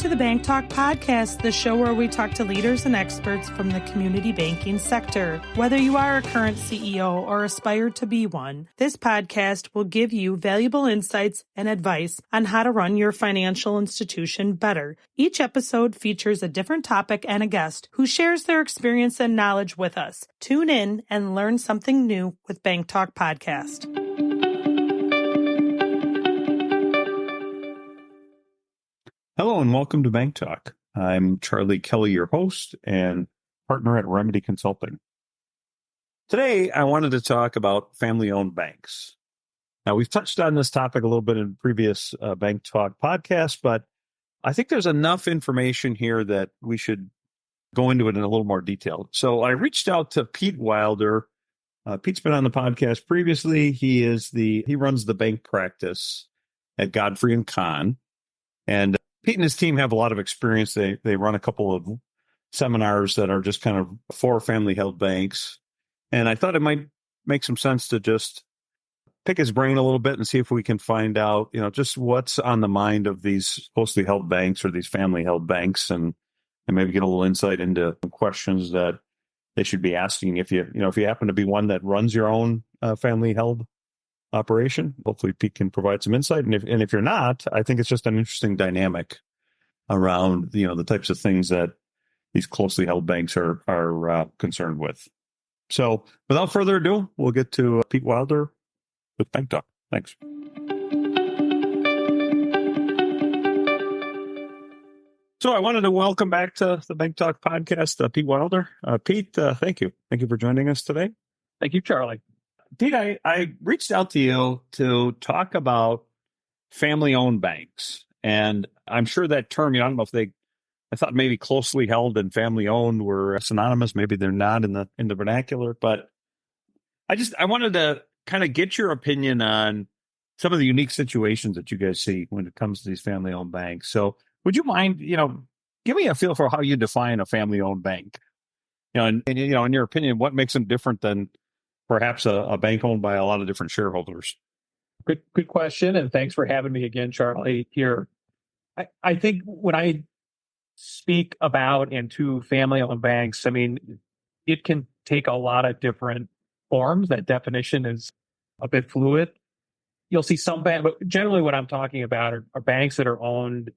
to the BankTalk podcast, the show where we talk to leaders and experts from the community banking sector. Whether you are a current CEO or aspire to be one, this podcast will give you valuable insights and advice on how to run your financial institution better. Each episode features a different topic and a guest who shares their experience and knowledge with us. Tune in and learn something new with BankTalk podcast. Hello and welcome to Bank Talk. I'm Charlie Kelly, your host and partner at Remedy Consulting. Today, I wanted to talk about family-owned banks. Now, we've touched on this topic a little bit in previous Bank Talk podcasts, but I think there's enough information here that we should go into it in a little more detail. So I reached out to Pete Wilder. Pete's been on the podcast previously. He runs the bank practice at Godfrey and Kahn. And Pete and his team have a lot of experience. They run a couple of seminars that are just kind of for family-held banks. And I thought it might make some sense to just pick his brain a little bit and see if we can find out, just what's on the mind of these closely held banks or these family-held banks, and maybe get a little insight into questions that they should be asking if you happen to be one that runs your own family-held operation. Hopefully Pete can provide some insight. And if you're not, I think it's just an interesting dynamic around, the types of things that these closely held banks are concerned with. So without further ado, we'll get to Pete Wilder with Bank Talk. Thanks. So I wanted to welcome back to the Bank Talk podcast, Pete Wilder. Pete, thank you. Thank you for joining us today. Thank you, Charlie. Pete, I reached out to you to talk about family-owned banks. And I'm sure that term, I don't know if I thought maybe closely held and family-owned were synonymous. Maybe they're not in the vernacular. But I wanted to kind of get your opinion on some of the unique situations that you guys see when it comes to these family-owned banks. So would you mind, give me a feel for how you define a family-owned bank? And in your opinion, what makes them different than perhaps a bank owned by a lot of different shareholders? Good question. And thanks for having me again, Charlie, here. I think when I speak about and to family-owned banks, it can take a lot of different forms. That definition is a bit fluid. You'll see some banks, but generally what I'm talking about are banks that are owned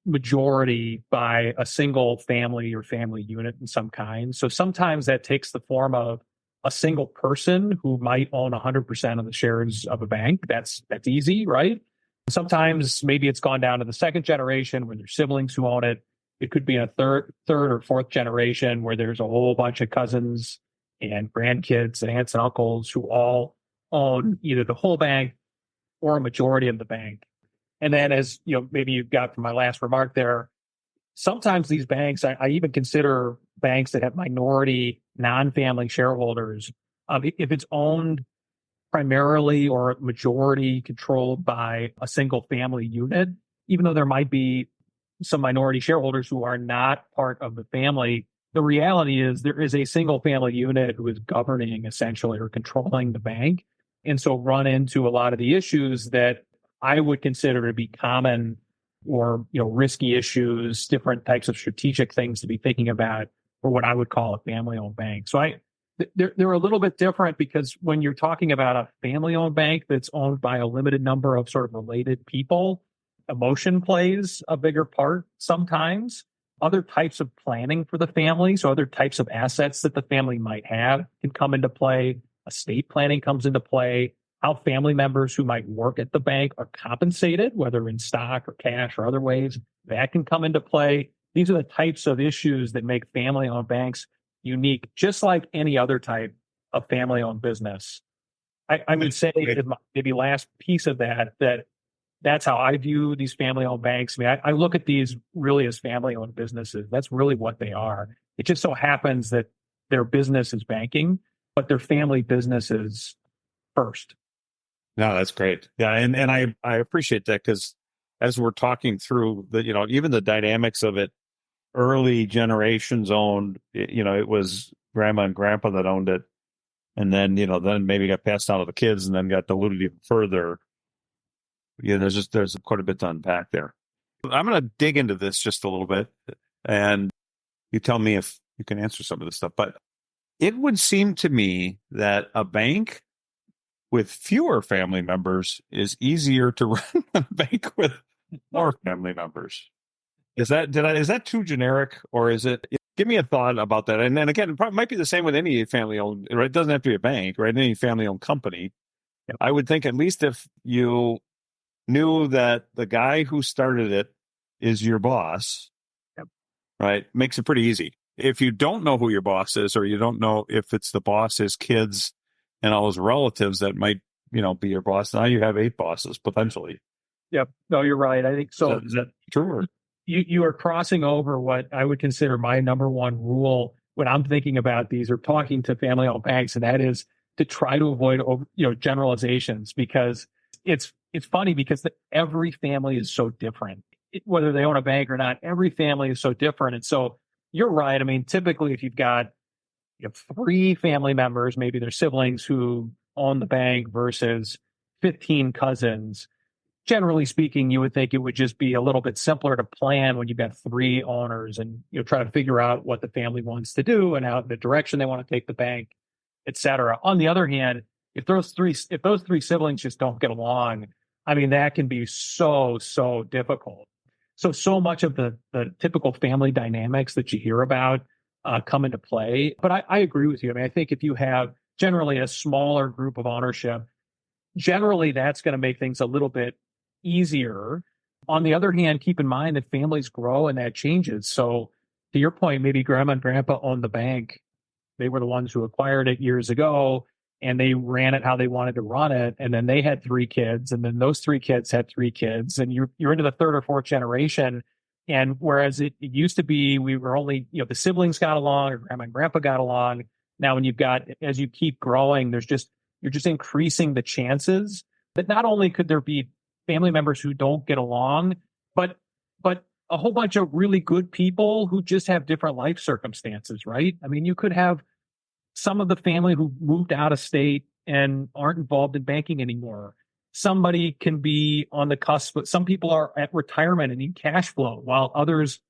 majority by a single family or family unit in some kind. So sometimes that takes the form of a single person who might own 100% of the shares of a bank. That's easy, right? Sometimes maybe it's gone down to the second generation where there's siblings who own it. It could be a third or fourth generation where there's a whole bunch of cousins and grandkids and aunts and uncles who all own either the whole bank or a majority of the bank. And then, as maybe you got from my last remark there, sometimes these banks, I even consider banks that have minority non-family shareholders. If it's owned primarily or majority controlled by a single family unit, even though there might be some minority shareholders who are not part of the family, the reality is there is a single family unit who is governing essentially or controlling the bank. And so run into a lot of the issues that I would consider to be common or, risky issues, different types of strategic things to be thinking about for what I would call a family-owned bank. So they're a little bit different because when you're talking about a family-owned bank that's owned by a limited number of sort of related people, emotion plays a bigger part sometimes. Other types of planning for the family, so other types of assets that the family might have can come into play. Estate planning comes into play. How family members who might work at the bank are compensated, whether in stock or cash or other ways, that can come into play. These are the types of issues that make family-owned banks unique, just like any other type of family-owned business. I would say maybe last piece of that's how I view these family-owned banks. I look at these really as family-owned businesses. That's really what they are. It just so happens that their business is banking, but their family business is first. No, that's great. Yeah, and I appreciate that because as we're talking through even the dynamics of it, early generations owned, it was grandma and grandpa that owned it. And then, then maybe got passed down to the kids and then got diluted even further. There's quite a bit to unpack there. I'm going to dig into this just a little bit, and you tell me if you can answer some of this stuff. But it would seem to me that a bank with fewer family members is easier to run than a bank with more family members. Is that too generic, or is it? Give me a thought about that. And then again, it probably might be the same with any family owned, right? It doesn't have to be a bank, right? Any family owned company. Yep. I would think at least if you knew that the guy who started it is your boss, Yep. right? Makes it pretty easy. If you don't know who your boss is, or you don't know if it's the boss, his kids, and all his relatives that might, be your boss, now you have 8 bosses potentially. Yep. No, you're right. I think so. Is that true? Or? You are crossing over what I would consider my number one rule when I'm thinking about these or talking to family-owned banks, and that is to try to avoid generalizations, because it's funny because every family is so different. Whether they own a bank or not, every family is so different. And so you're right. I mean, typically if you have 3 family members, maybe they're siblings who own the bank versus 15 cousins, generally speaking, you would think it would just be a little bit simpler to plan when you've got 3 owners and try to figure out what the family wants to do and how the direction they want to take the bank, et cetera. On the other hand, if those three siblings just don't get along, I mean, that can be so difficult. So much of the typical family dynamics that you hear about come into play. But I agree with you. I mean, I think if you have generally a smaller group of ownership, generally that's going to make things a little bit easier. On the other hand, keep in mind that families grow and that changes. So to your point, maybe grandma and grandpa owned the bank. They were the ones who acquired it years ago, and they ran it how they wanted to run it. And then they had 3 kids, and then those 3 kids had 3 kids, and you're into the 3rd or 4th generation. And whereas it used to be, we were only, the siblings got along or grandma and grandpa got along. Now, when as you keep growing, you're just increasing the chances that not only could there be family members who don't get along, but a whole bunch of really good people who just have different life circumstances, right? I mean, you could have some of the family who moved out of state and aren't involved in banking anymore. Somebody can be on the cusp, but some people are at retirement and need cash flow, while others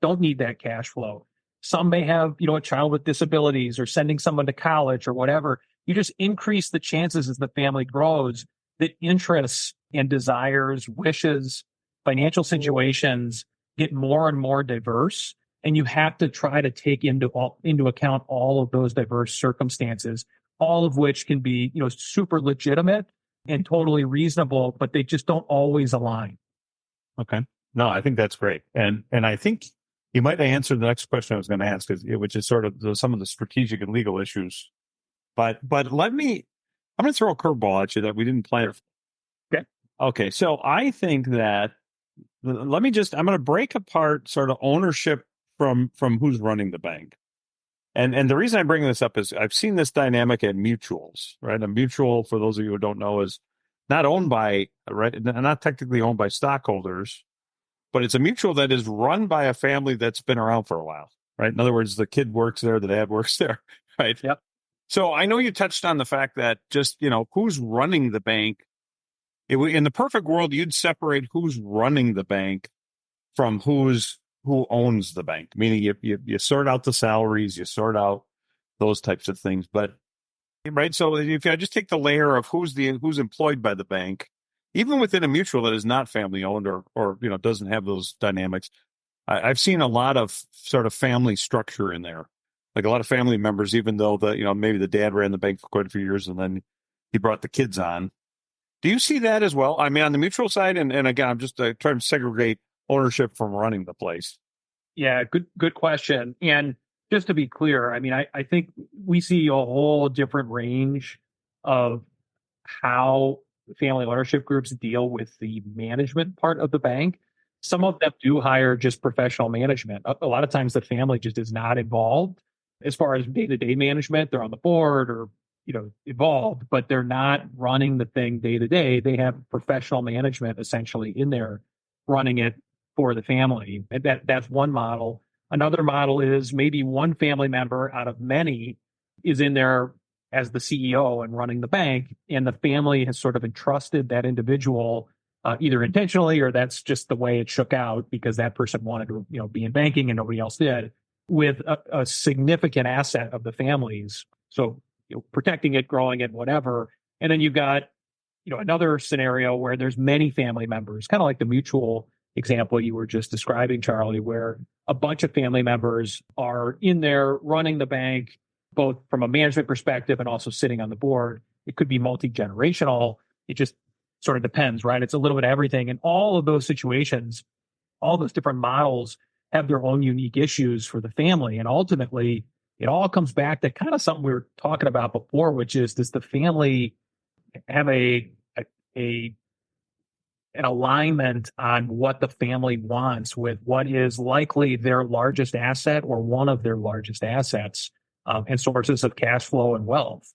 don't need that cash flow. Some may have, a child with disabilities or sending someone to college or whatever. You just increase the chances as the family grows that interests and desires, wishes, financial situations get more and more diverse. And you have to try to take into account all of those diverse circumstances, all of which can be, super legitimate and totally reasonable, but they just don't always align. Okay. No, I think that's great. And I think you might answer the next question I was going to ask, which is sort of some of the strategic and legal issues. But I'm going to throw a curveball at you that we didn't plan. Okay. So I think that I'm going to break apart sort of ownership from who's running the bank. And the reason I'm bringing this up is I've seen this dynamic at mutuals, right? A mutual, for those of you who don't know, is not owned by, right, not technically owned by stockholders, but it's a mutual that is run by a family that's been around for a while, right? In other words, the kid works there, the dad works there, right? Yep. So I know you touched on the fact that just, who's running the bank. In the perfect world, you'd separate who's running the bank from who owns the bank, meaning you sort out the salaries, you sort out those types of things. But right, so if I just take the layer of who's employed by the bank, even within a mutual that is not family owned or doesn't have those dynamics, I've seen a lot of sort of family structure in there, like a lot of family members, even though maybe the dad ran the bank for quite a few years and then he brought the kids on. Do you see that as well? I mean, on the mutual side, and again, I'm just trying to segregate ownership from running the place. Yeah, good question. And just to be clear, I mean, I think we see a whole different range of how family ownership groups deal with the management part of the bank. Some of them do hire just professional management. A lot of times the family just is not involved as far as day-to-day management. They're on the board or involved, but they're not running the thing day to day. They have professional management essentially in there running it for the family. And that's one model. Another model is maybe one family member out of many is in there as the CEO and running the bank, and the family has sort of entrusted that individual either intentionally or that's just the way it shook out because that person wanted to, be in banking and nobody else did, with a significant asset of the families. So, protecting it, growing it, whatever. And then you've got, another scenario where there's many family members, kind of like the mutual example you were just describing, Charlie, where a bunch of family members are in there running the bank, both from a management perspective and also sitting on the board. It could be multi-generational. It just sort of depends, right? It's a little bit of everything. And all of those situations, all those different models have their own unique issues for the family. And ultimately, it all comes back to kind of something we were talking about before, which is, does the family have an alignment on what the family wants with what is likely their largest asset or one of their largest assets, and sources of cash flow and wealth.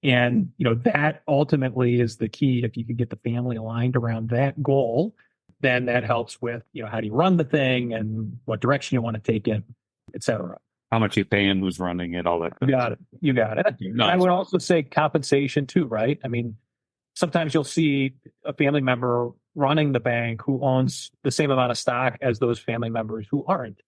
And, that ultimately is the key. If you can get the family aligned around that goal, then that helps with, how do you run the thing and what direction you want to take it, et cetera. How much you paying, who's running it, all that. You got it. Nice. I would also say compensation too, right? I mean, sometimes you'll see a family member running the bank who owns the same amount of stock as those family members who aren't.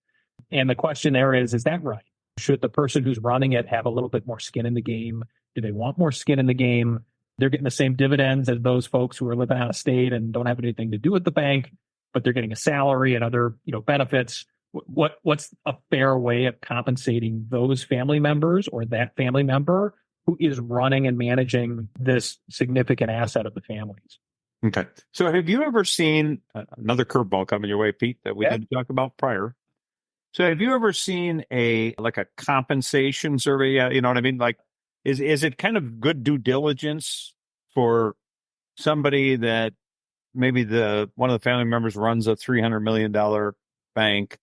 And the question there is that right? Should the person who's running it have a little bit more skin in the game? Do they want more skin in the game? They're getting the same dividends as those folks who are living out of state and don't have anything to do with the bank, but they're getting a salary and other, benefits. What's a fair way of compensating those family members or that family member who is running and managing this significant asset of the families? Okay. So have you ever seen another curveball coming your way, Pete, that we didn't talk about prior? So have you ever seen a compensation survey? You know what I mean? Like, is it kind of good due diligence for somebody that maybe one of the family members runs a $300 million bank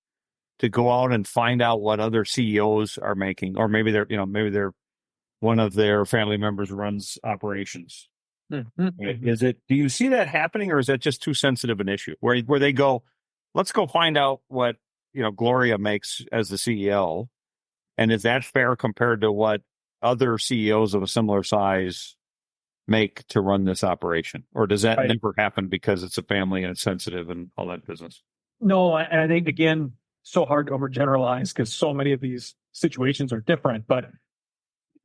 to go out and find out what other CEOs are making, or maybe they're one of their family members runs operations. Mm-hmm. Do you see that happening, or is that just too sensitive an issue where they go, let's go find out what, Gloria makes as the CEO. And is that fair compared to what other CEOs of a similar size make to run this operation? Or does that never happen because it's a family and it's sensitive and all that business? No, and I think, again, so hard to overgeneralize because so many of these situations are different, but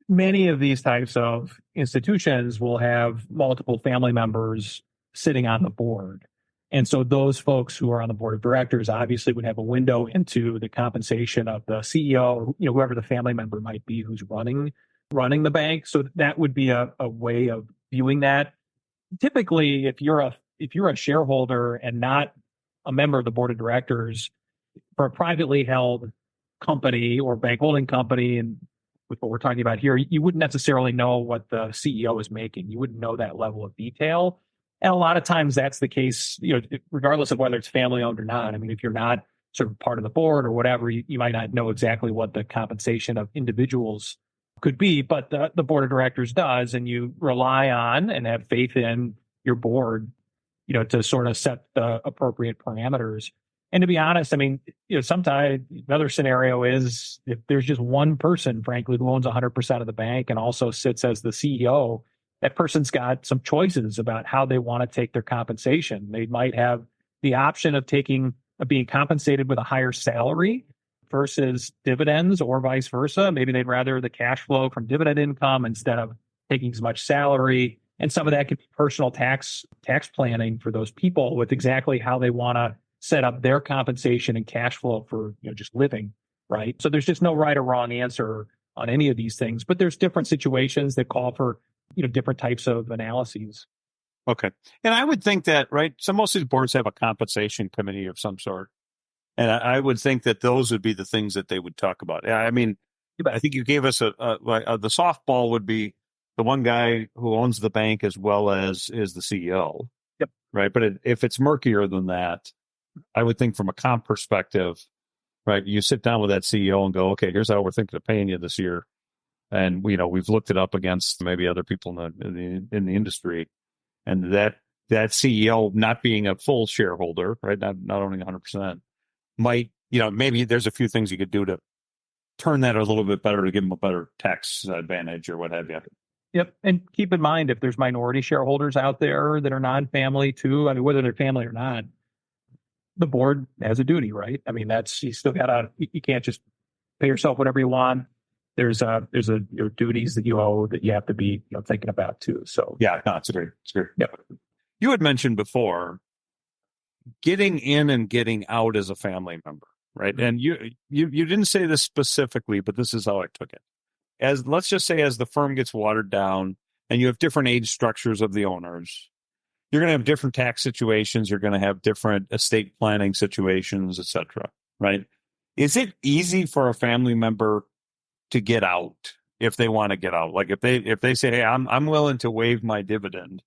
many of these types of institutions will have multiple family members sitting on the board. And so those folks who are on the board of directors obviously would have a window into the compensation of the CEO, whoever the family member might be who's running the bank. So that would be a way of viewing that. Typically, if you're a shareholder and not a member of the board of directors for a privately held company or bank holding company, and with what we're talking about here, you wouldn't necessarily know what the CEO is making. You wouldn't know that level of detail. And a lot of times that's the case, regardless of whether it's family owned or not. I mean, if you're not sort of part of the board or whatever, you might not know exactly what the compensation of individuals could be, but the board of directors does, and you rely on and have faith in your board, to sort of set the appropriate parameters. And to be honest, I mean, sometimes another scenario is if there's just one person, frankly, who owns 100% of the bank and also sits as the CEO, that person's got some choices about how they want to take their compensation. They might have the option of being compensated with a higher salary versus dividends, or vice versa. Maybe they'd rather the cash flow from dividend income instead of taking as much salary. And some of that could be personal tax planning for those people with exactly how they want to set up their compensation and cash flow for just living, right? So there's just no right or wrong answer on any of these things, but there's different situations that call for different types of analyses. Okay. And I would think that, right, so most of these boards have a compensation committee of some sort. And I would think that those would be the things that they would talk about. I mean, I think you gave us the softball would be the one guy who owns the bank as well as is the CEO. Yep. Right. But if it's murkier than that, I would think from a comp perspective, right, you sit down with that CEO and go, okay, here's how we're thinking of paying you this year. And, we've looked it up against maybe other people in the industry. And that CEO not being a full shareholder, right, not owning 100%, might, maybe there's a few things you could do to turn that a little bit better to give them a better tax advantage or what have you. Yep. And keep in mind, if there's minority shareholders out there that are non-family too, I mean, whether they're family or not, the board has a duty, right? I mean, you still gotta, you can't just pay yourself whatever you want. There's your duties that you owe that you have to be, thinking about too. So Yeah, no, it's great. It's great. yep. You had mentioned before getting in and getting out as a family member, right? And you didn't say this specifically, but this is how I took it. As let's just say, as the firm gets watered down and you have different age structures of the owners, you're going to have different tax situations. You're going to have different estate planning situations, et cetera, right? Is it easy for a family member to get out if they want to get out? Like if they say, "Hey, I'm willing to waive my dividend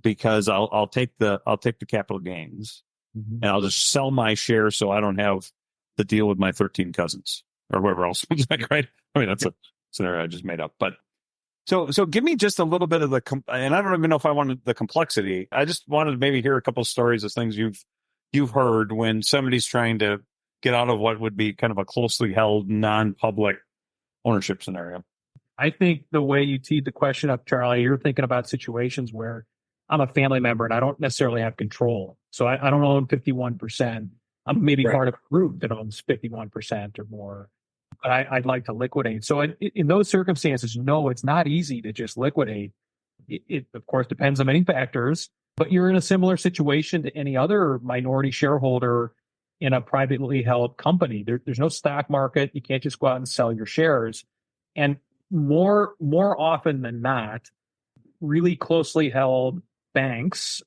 because I'll take the capital gains and I'll just sell my shares so I don't have to deal with my 13 cousins or whoever else." Like, right? I mean, that's a scenario I just made up, but. So give me just a little bit of and I don't even know if I wanted the complexity. I just wanted to maybe hear a couple of stories of things you've heard when somebody's trying to get out of what would be kind of a closely held, non-public ownership scenario. I think the way you teed the question up, Charlie, you're thinking about situations where I'm a family member and I don't necessarily have control. So I don't own 51%. I'm maybe part of a group that owns 51% or more. But I'd like to liquidate. So in those circumstances, no, it's not easy to just liquidate. It of course depends on many factors, but you're in a similar situation to any other minority shareholder in a privately held company. There's no stock market. You can't just go out and sell your shares. And more often than not, really closely held banks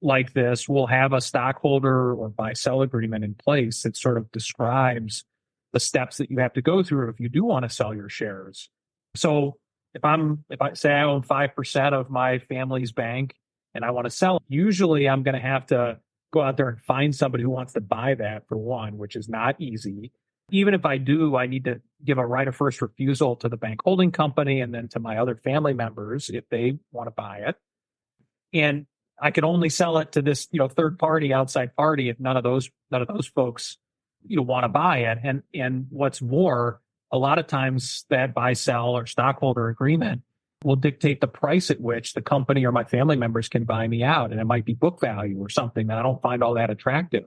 like this will have a stockholder or buy-sell agreement in place that sort of describes the steps that you have to go through if you do want to sell your shares. So if I say I own 5% of my family's bank and I want to sell it, usually I'm going to have to go out there and find somebody who wants to buy that, for one, which is not easy. Even if I do, I need to give a right of first refusal to the bank holding company and then to my other family members if they want to buy it. And I can only sell it to this, third party, outside party if none of those folks want to buy it. And what's more, a lot of times that buy, sell, or stockholder agreement will dictate the price at which the company or my family members can buy me out. And it might be book value or something that I don't find all that attractive.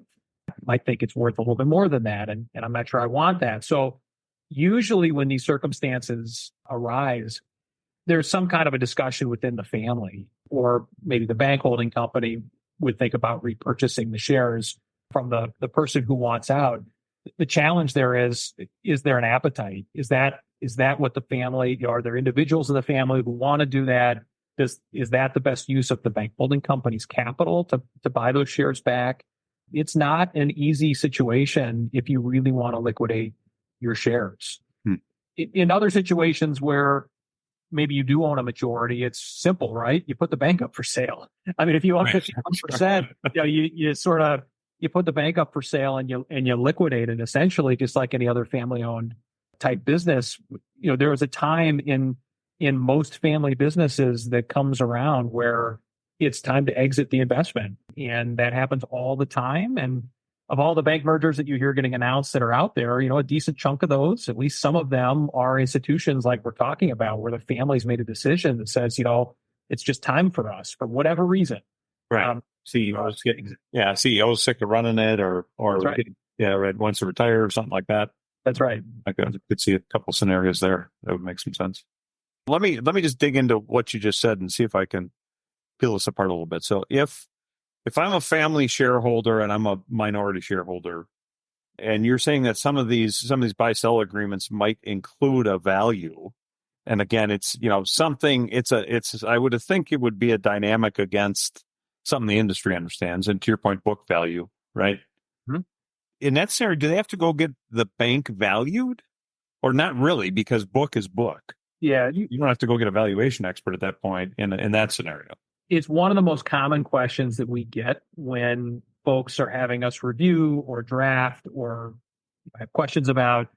I might think it's worth a little bit more than that. And I'm not sure I want that. So usually when these circumstances arise, there's some kind of a discussion within the family, or maybe the bank holding company would think about repurchasing the shares from the person who wants out. The challenge there is there an appetite? Is that what the family, are there individuals in the family who want to do that? Is that the best use of the bank holding company's capital to buy those shares back? It's not an easy situation if you really want to liquidate your shares. In other situations where maybe you do own a majority, it's simple, right? You put the bank up for sale. I mean, if you own 51%, you put the bank up for sale and you liquidate it, essentially, just like any other family owned type business. There was a time in most family businesses that comes around where it's time to exit the investment. And that happens all the time. And of all the bank mergers that you hear getting announced that are out there, a decent chunk of those, at least some of them, are institutions like we're talking about, where the family's made a decision that says, it's just time for us for whatever reason. Right. CEO's sick of running it, or right. Wants to retire or something like that. That's right. I could see a couple scenarios there that would make some sense. Let me just dig into what you just said and see if I can peel this apart a little bit. So if I'm a family shareholder and I'm a minority shareholder, and you're saying that some of these buy-sell agreements might include a value, and again, it's something. I would think it would be a dynamic against something the industry understands, and to your point, book value, right? Mm-hmm. In that scenario, do they have to go get the bank valued, or not really, because book is book? Yeah, you don't have to go get a valuation expert at that point in that scenario. It's one of the most common questions that we get when folks are having us review or draft or have questions about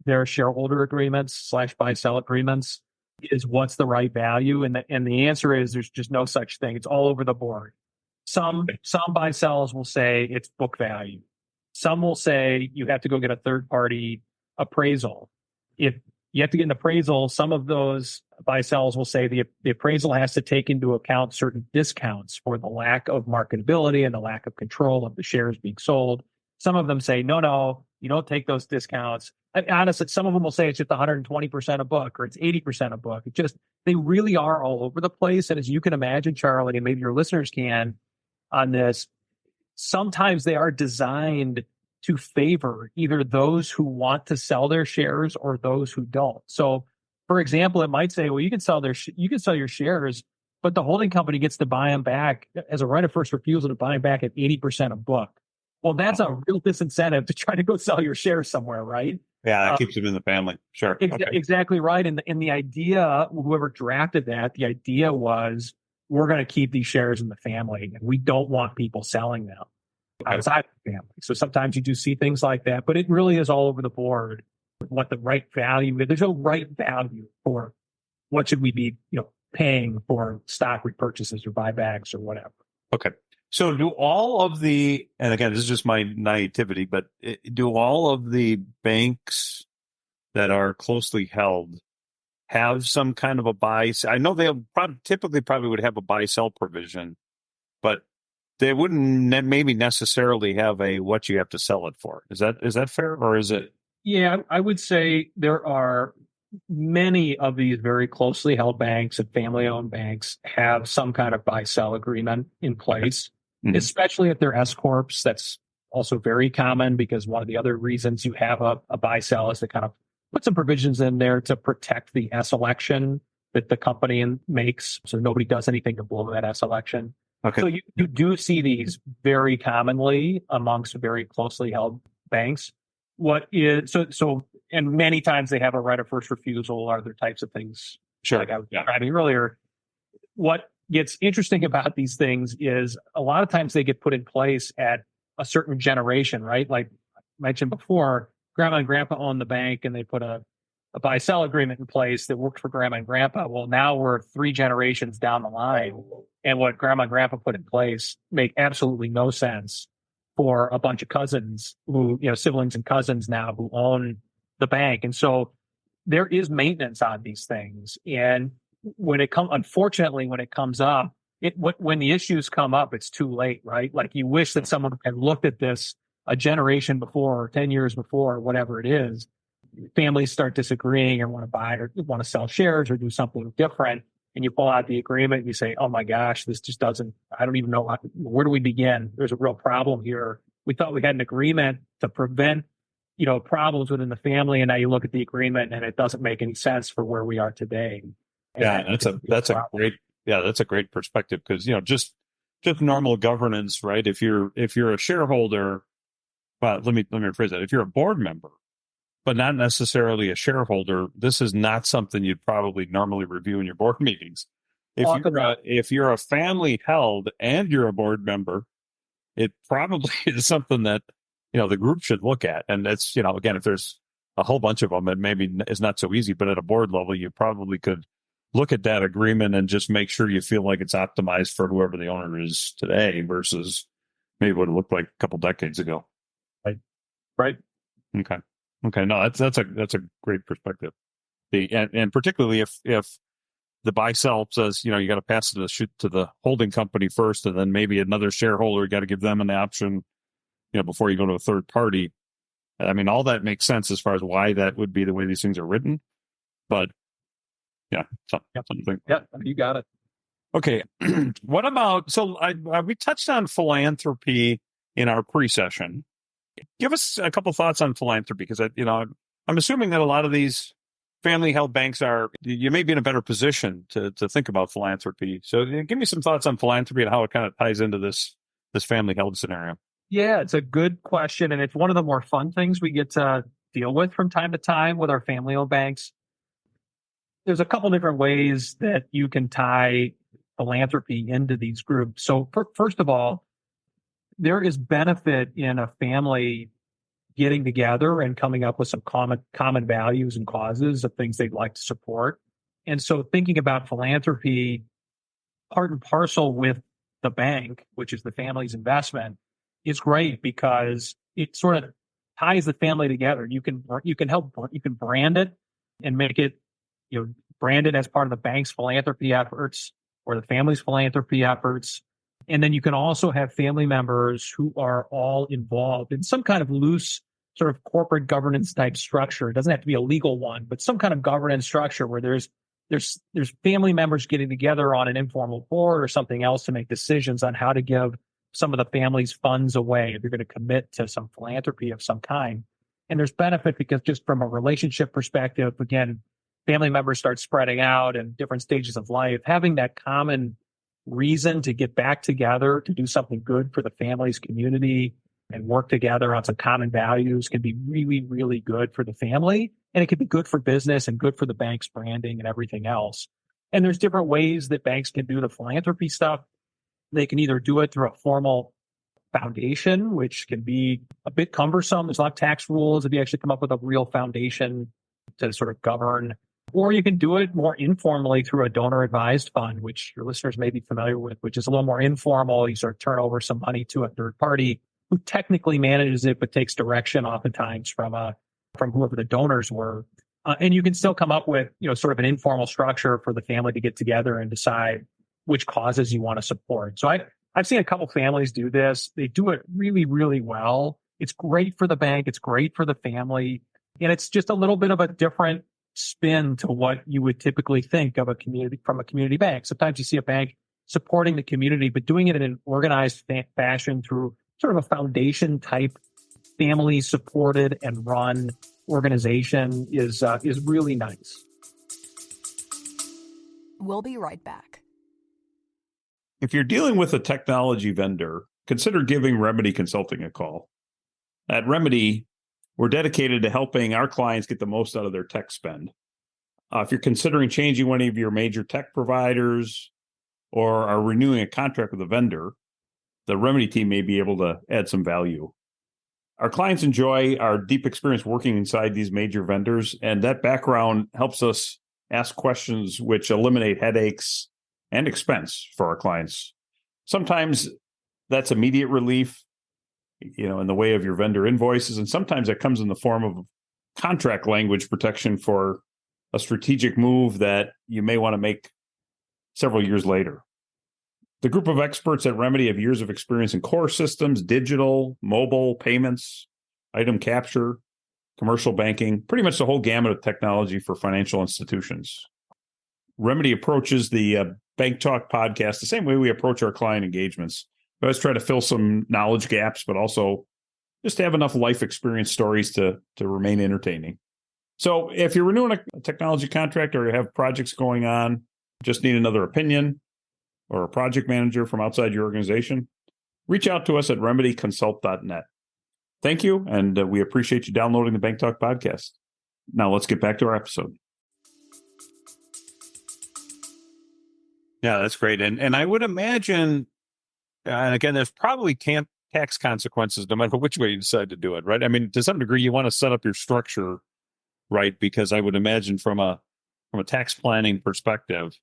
their shareholder agreements / buy-sell agreements, is what's the right value? And the answer is there's just no such thing. It's all over the board. Some buy-sells will say it's book value. Some will say you have to go get a third-party appraisal. If you have to get an appraisal. Some of those buy-sells will say the appraisal has to take into account certain discounts for the lack of marketability and the lack of control of the shares being sold. Some of them say, no, you don't take those discounts. Honestly, some of them will say it's just 120% a book or it's 80% a book. It just, they really are all over the place. And as you can imagine, Charlie, and maybe your listeners can on this, sometimes they are designed to favor either those who want to sell their shares or those who don't. So, for example, it might say, well, you can sell your shares, but the holding company gets to buy them back as a right of first refusal to buy them back at 80% a book. Well, that's a real disincentive to try to go sell your shares somewhere, right? Yeah, that keeps them in the family. Sure. Okay. Exactly right. And the idea, whoever drafted that, the idea was we're going to keep these shares in the family and we don't want people selling them outside the family. So sometimes you do see things like that, but it really is all over the board what the right value is. There's no right value for what should we be, paying for stock repurchases or buybacks or whatever. Okay. So do all of the, and again, this is just my naivety, but do all of the banks that are closely held have some kind of a buy? I know they typically would have a buy-sell provision, but they wouldn't maybe necessarily have a what you have to sell it for. Is that fair, or is it? Yeah, I would say there are many of these very closely held banks and family-owned banks have some kind of buy-sell agreement in place, especially if they're S corps. That's also very common because one of the other reasons you have a buy-sell is to kind of put some provisions in there to protect the S election that the company makes, so nobody does anything to blow that S election. Okay. So you do see these very commonly amongst very closely held banks. And many times they have a right of first refusal or other types of things. Sure. Like I was describing earlier. What gets interesting about these things is a lot of times they get put in place at a certain generation, right? Like I mentioned before, grandma and grandpa owned the bank and they put a buy-sell agreement in place that worked for grandma and grandpa. Well, now we're 3 generations down the line, and what grandma and grandpa put in place make absolutely no sense for a bunch of cousins who, siblings and cousins now who own the bank. And so there is maintenance on these things. And unfortunately, when it comes up, when the issues come up, it's too late, right? Like you wish that someone had looked at this a generation before or 10 years before, or whatever it is. Families start disagreeing or want to buy or want to sell shares or do something different. And you pull out the agreement and you say, oh my gosh, this just I don't even know, where do we begin? There's a real problem here. We thought we had an agreement to prevent, problems within the family. And now you look at the agreement and it doesn't make any sense for where we are today. Yeah, that's a great perspective because, just normal governance, right? If you're a shareholder, well, let me rephrase that. If you're a board member, but not necessarily a shareholder, this is not something you'd probably normally review in your board meetings. If you're a family held and you're a board member, it probably is something that, the group should look at. And that's, again, if there's a whole bunch of them, it maybe is not so easy, but at a board level, you probably could look at that agreement and just make sure you feel like it's optimized for whoever the owner is today versus maybe what it looked like a couple decades ago. Right. Okay. No, that's a great perspective. And particularly if the buy sell says, you got to pass it to the holding company first, and then maybe another shareholder, you got to give them an option, before you go to a third party. I mean, all that makes sense as far as why that would be the way these things are written. But yeah, something. Yeah, you got it. Okay. What about, we touched on philanthropy in our pre-session. Give us a couple thoughts on philanthropy, because I'm assuming that a lot of these family-held banks you may be in a better position to think about philanthropy. So give me some thoughts on philanthropy and how it kind of ties into this family-held scenario. Yeah, it's a good question, and it's one of the more fun things we get to deal with from time to time with our family-owned banks. There's a couple different ways that you can tie philanthropy into these groups. So first of all, there is benefit in a family getting together and coming up with some common values and causes of things they'd like to support. And so thinking about philanthropy, part and parcel with the bank, which is the family's investment, is great because it sort of ties the family together. You can brand it and make it, branded as part of the bank's philanthropy efforts or the family's philanthropy efforts. And then you can also have family members who are all involved in some kind of loose sort of corporate governance type structure. It doesn't have to be a legal one, but some kind of governance structure where there's family members getting together on an informal board or something else to make decisions on how to give some of the family's funds away if you're going to commit to some philanthropy of some kind. And there's benefit because just from a relationship perspective, again, family members start spreading out in different stages of life. Having that common reason to get back together to do something good for the family's community and work together on some common values can be really, really good for the family. And it can be good for business and good for the bank's branding and everything else. And there's different ways that banks can do the philanthropy stuff. They can either do it through a formal foundation, which can be a bit cumbersome. There's a lot of tax rules if you actually come up with a real foundation to sort of govern. Or you can do it more informally through a donor-advised fund, which your listeners may be familiar with, which is a little more informal. You sort of turn over some money to a third party who technically manages it, but takes direction oftentimes from whoever the donors were. And you can still come up with, sort of an informal structure for the family to get together and decide which causes you want to support. So I've seen a couple families do this. They do it really, really well. It's great for the bank. It's great for the family. And it's just a little bit of a different spin to what you would typically think of from a community bank. Sometimes you see a bank supporting the community, but doing it in an organized fashion through sort of a foundation type, family supported and run organization is really nice. We'll be right back. If you're dealing with a technology vendor, consider giving Remedy Consulting a call. At Remedy, we're dedicated to helping our clients get the most out of their tech spend. If you're considering changing one of your major tech providers or are renewing a contract with a vendor, the Remedy team may be able to add some value. Our clients enjoy our deep experience working inside these major vendors, and that background helps us ask questions which eliminate headaches and expense for our clients. Sometimes that's immediate relief, in the way of your vendor invoices. And sometimes that comes in the form of contract language protection for a strategic move that you may want to make several years later. The group of experts at Remedy have years of experience in core systems, digital, mobile, payments, item capture, commercial banking, pretty much the whole gamut of technology for financial institutions. Remedy approaches the BankTalk podcast the same way we approach our client engagements. We always try to fill some knowledge gaps, but also just to have enough life experience stories to remain entertaining. So if you're renewing a technology contract or you have projects going on, just need another opinion or a project manager from outside your organization, reach out to us at remedyconsult.net. Thank you, and we appreciate you downloading the BankTalk podcast. Now let's get back to our episode. Yeah, that's great. And I would imagine, and again, there's probably tax consequences no matter which way you decide to do it, right? I mean, to some degree, you want to set up your structure right, because I would imagine from a tax planning perspective,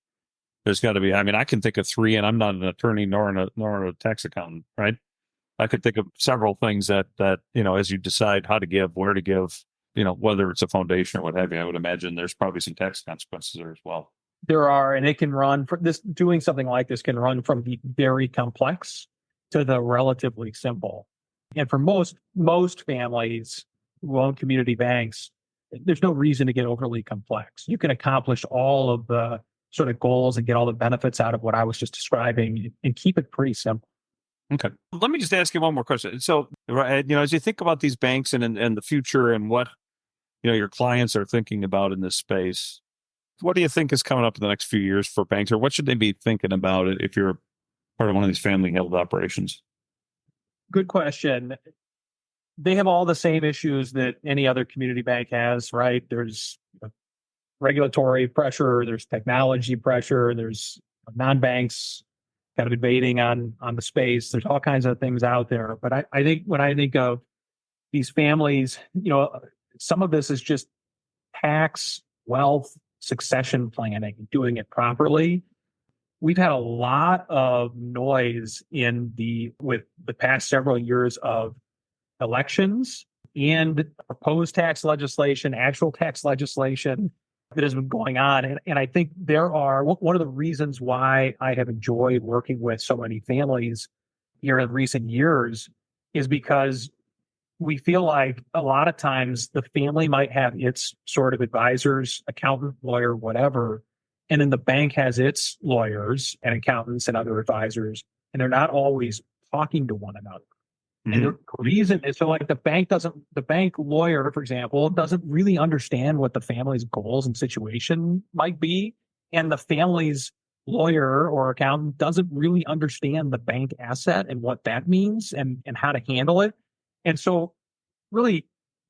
there's got to be. I mean, I can think of three, and I'm not an attorney nor a tax accountant, right? I could think of several things that as you decide how to give, where to give, whether it's a foundation or what have you, I would imagine there's probably some tax consequences there as well. There are, and it can run for this. Doing something like this can run from the very complex to the relatively simple. And for most families who own community banks, there's no reason to get overly complex. You can accomplish all of the sort of goals and get all the benefits out of what I was just describing and keep it pretty simple. Okay. Let me just ask you one more question. So, as you think about these banks and the future and what, your clients are thinking about in this space, what do you think is coming up in the next few years for banks, or what should they be thinking about it if you're part of one of these family-held operations? Good question. They have all the same issues that any other community bank has, right? There's regulatory pressure, there's technology pressure, there's non-banks kind of invading on the space. There's all kinds of things out there. But I think when I think of these families, some of this is just tax, wealth, succession planning, doing it properly. We've had a lot of noise with the past several years of elections and proposed tax legislation, actual tax legislation that has been going on. And I think there are one of the reasons why I have enjoyed working with so many families here in recent years is because we feel like a lot of times the family might have its sort of advisors, accountant, lawyer, whatever, and then the bank has its lawyers and accountants and other advisors, and they're not always talking to one another. And the reason is so like the bank lawyer, for example, doesn't really understand what the family's goals and situation might be. And the family's lawyer or accountant doesn't really understand the bank asset and what that means and how to handle it. And so really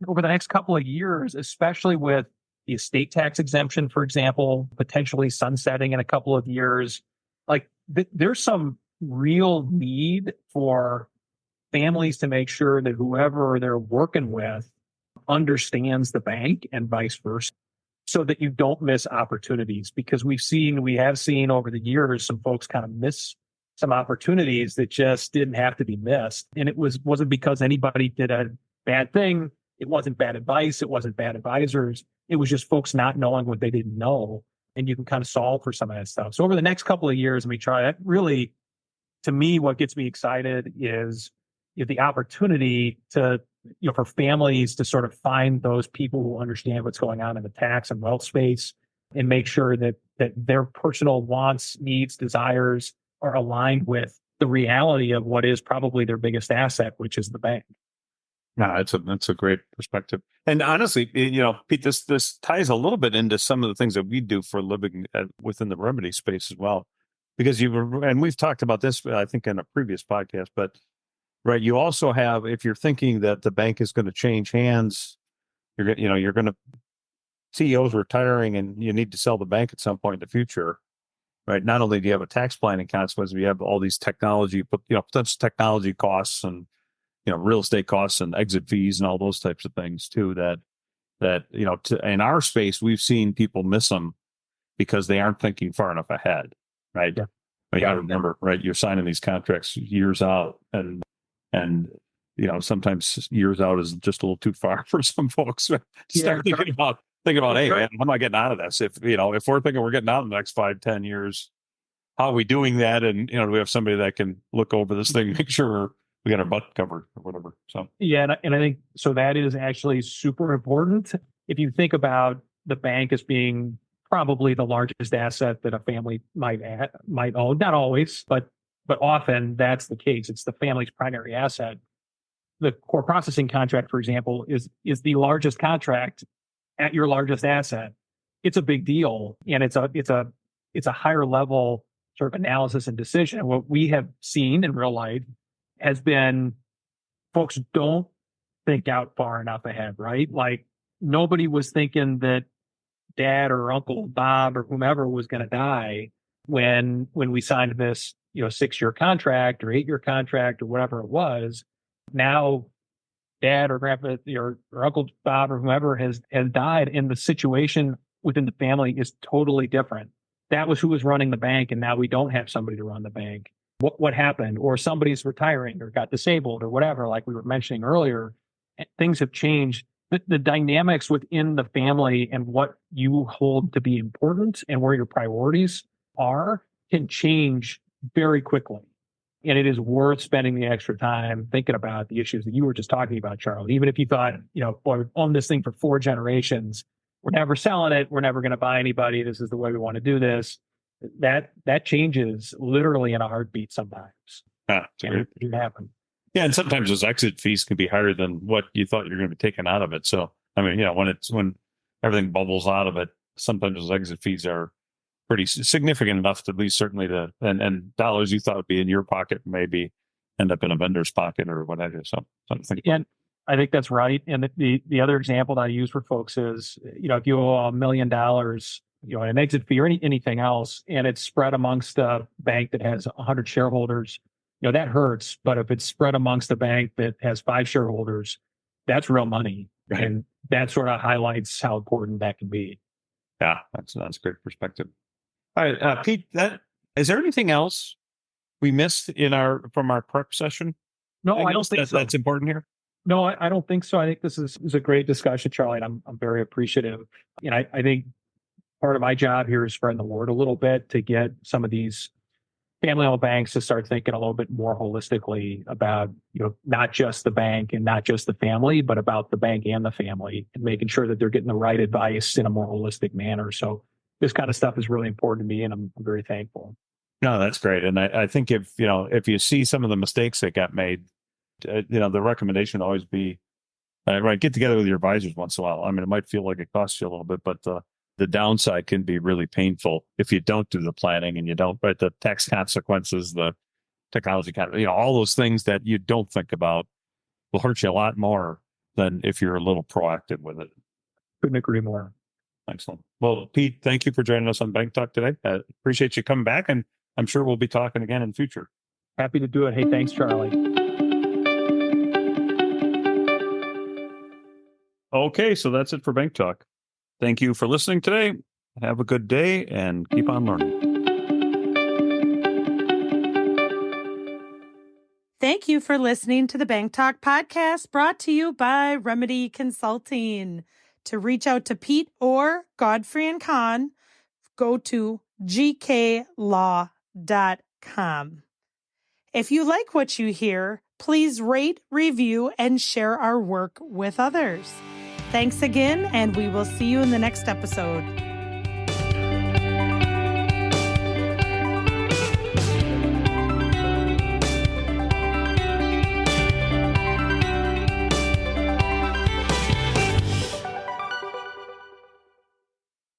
over the next couple of years, especially with the estate tax exemption, for example, potentially sunsetting in a couple of years, like there's some real need for families to make sure that whoever they're working with understands the bank and vice versa so that you don't miss opportunities because we have seen over the years some folks kind of miss some opportunities that just didn't have to be missed. And wasn't because anybody did a bad thing. It wasn't bad advice. It wasn't bad advisors. It was just folks not knowing what they didn't know. And you can kind of solve for some of that stuff. So over the next couple of years, we try that. Really, to me, what gets me excited is the opportunity to, for families to sort of find those people who understand what's going on in the tax and wealth space and make sure that their personal wants, needs, desires are aligned with the reality of what is probably their biggest asset, which is the bank. No, that's a great perspective. And honestly, Pete, this ties a little bit into some of the things that we do for a living within the remedy space as well, because and we've talked about this, I think, in a previous podcast, but right, you also have, if you're thinking that the bank is going to change hands, you're going to CEOs retiring, and you need to sell the bank at some point in the future. Right. Not only do you have a tax planning consequence, you have all these potential technology costs and, real estate costs and exit fees and all those types of things too, that in our space, we've seen people miss them because they aren't thinking far enough ahead. Right. Yeah. You got to remember, right. You're signing these contracts years out and sometimes years out is just a little too far for some folks. Start thinking about, hey, man, how am I getting out of this? If we're thinking we're getting out in the next 5-10 years, how are we doing that? And, do we have somebody that can look over this thing, make sure we got our butt covered or whatever? So, yeah. And I think, so that is actually super important. If you think about the bank as being probably the largest asset that a family might own, not always, but often that's the case. It's the family's primary asset. The core processing contract, for example, is the largest contract at your largest asset. It's a big deal, and it's a higher level sort of analysis and decision. And what we have seen in real life has been folks don't think out far enough ahead, right? Like nobody was thinking that dad or Uncle Bob or whomever was going to die when we signed this 6-year contract or 8-year contract or whatever it was. Now dad or grandpa or Uncle Bob or whomever has died, and the situation within the family is totally different. That was who was running the bank, and now we don't have somebody to run the bank. What happened? Or somebody's retiring or got disabled or whatever, like we were mentioning earlier. Things have changed. The dynamics within the family and what you hold to be important and where your priorities are can change very quickly. And it is worth spending the extra time thinking about the issues that you were just talking about, Charlie. Even if you thought, boy, we've owned this thing for 4 generations, we're never selling it, we're never going to buy anybody, this is the way we want to do this. That changes literally in a heartbeat sometimes. It can happen. Yeah, and sometimes those exit fees can be higher than what you thought you're going to be taking out of it. So, I mean, when everything bubbles out of it, sometimes those exit fees are pretty significant enough to at least certainly and dollars you thought would be in your pocket maybe end up in a vendor's pocket or whatever. So I think. And I think that's right. And the other example that I use for folks is, if you owe $1 million, an exit fee or anything else, and it's spread amongst a bank that has 100 shareholders, that hurts. But if it's spread amongst a bank that has 5 shareholders, that's real money. Right. And that sort of highlights how important that can be. Yeah, that's a great perspective. All right, Pete, is there anything else we missed from our prep session? No, I don't think so. That's important here. No, I don't think so. I think this is a great discussion, Charlie, and I'm very appreciative. I think part of my job here is spreading the word a little bit to get some of these family-owned banks to start thinking a little bit more holistically about, not just the bank and not just the family, but about the bank and the family, and making sure that they're getting the right advice in a more holistic manner. So this kind of stuff is really important to me, and I'm very thankful. No, that's great. And I think if you see some of the mistakes that got made, the recommendation would always be, right, get together with your advisors once in a while. I mean, it might feel like it costs you a little bit, but the downside can be really painful if you don't do the planning and you don't, right? The tax consequences, the technology, all those things that you don't think about will hurt you a lot more than if you're a little proactive with it. Couldn't agree more. Excellent. Well, Pete, thank you for joining us on Bank Talk today. Appreciate you coming back, and I'm sure we'll be talking again in the future. Happy to do it. Hey, thanks, Charlie. Okay, so that's it for Bank Talk. Thank you for listening today. Have a good day and keep on learning. Thank you for listening to the Bank Talk podcast, brought to you by Remedy Consulting. To reach out to Pete or Godfrey and Con, go to gklaw.com. If you like what you hear, please rate, review, and share our work with others. Thanks again, and we will see you in the next episode.